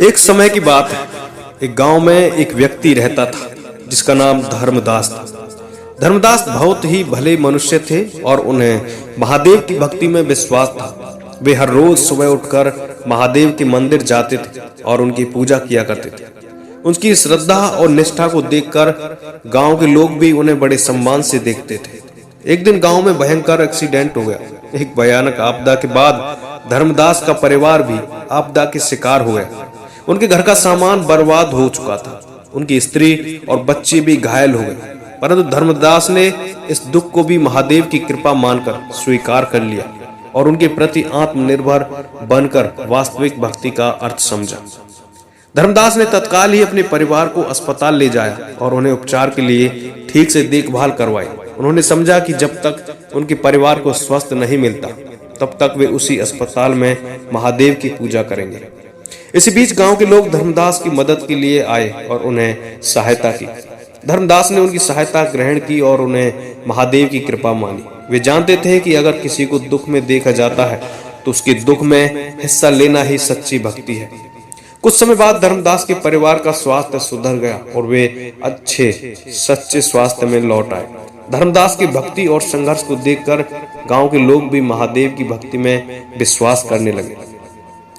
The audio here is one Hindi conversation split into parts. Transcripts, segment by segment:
एक समय की बात है। एक गांव में एक व्यक्ति रहता था जिसका नाम धर्मदास था। धर्मदास बहुत ही भले मनुष्य थे और उन्हें महादेव की भक्ति में विश्वास था। वे हर रोज सुबह उठकर महादेव के मंदिर जाते थे और उनकी पूजा किया करते थे। उनकी श्रद्धा और निष्ठा को देखकर गांव के लोग भी उन्हें बड़े सम्मान से देखते थे। एक दिन गांव में भयंकर एक्सीडेंट हो गया। एक भयानक आपदा के बाद धर्मदास का परिवार भी आपदा के शिकार हो गया। उनके घर का सामान बर्बाद हो चुका था। उनकी स्त्री और बच्चे भी घायल हो गए, परंतु धर्मदास ने इस दुख को भी महादेव की कृपा मानकर स्वीकार कर लिया और उनके प्रति आत्मनिर्भर बनकर वास्तविक भक्ति का अर्थ समझा। धर्मदास ने तत्काल ही अपने परिवार को अस्पताल ले जाया और उन्हें उपचार के लिए ठीक से देखभाल करवाई। उन्होंने समझा कि जब तक उनके परिवार को स्वस्थ नहीं मिलता तब तक वे उसी अस्पताल में महादेव की पूजा करेंगे। इसी बीच गांव के लोग धर्मदास की मदद के लिए आए और उन्हें सहायता की। धर्मदास ने उनकी सहायता ग्रहण की और उन्हें महादेव की कृपा मानी। वे जानते थे कि अगर किसी को दुख में देखा जाता है तो उसके दुख में हिस्सा लेना ही सच्ची भक्ति है। कुछ समय बाद धर्मदास के परिवार का स्वास्थ्य सुधर गया और वे अच्छे सच्चे स्वास्थ्य में लौट आए। धर्मदास की भक्ति और संघर्ष को देखकर गांव के लोग भी महादेव की भक्ति में विश्वास करने लगे।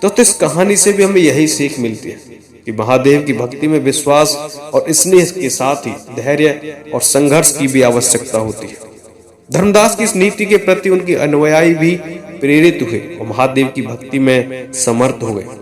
तो इस कहानी से भी हमें यही सीख मिलती है कि महादेव की भक्ति में विश्वास और स्नेह के साथ ही धैर्य और संघर्ष की भी आवश्यकता होती है। धर्मदास की इस नीति के प्रति उनके अनुयायी भी प्रेरित हुए और महादेव की भक्ति में समर्थ हो गए।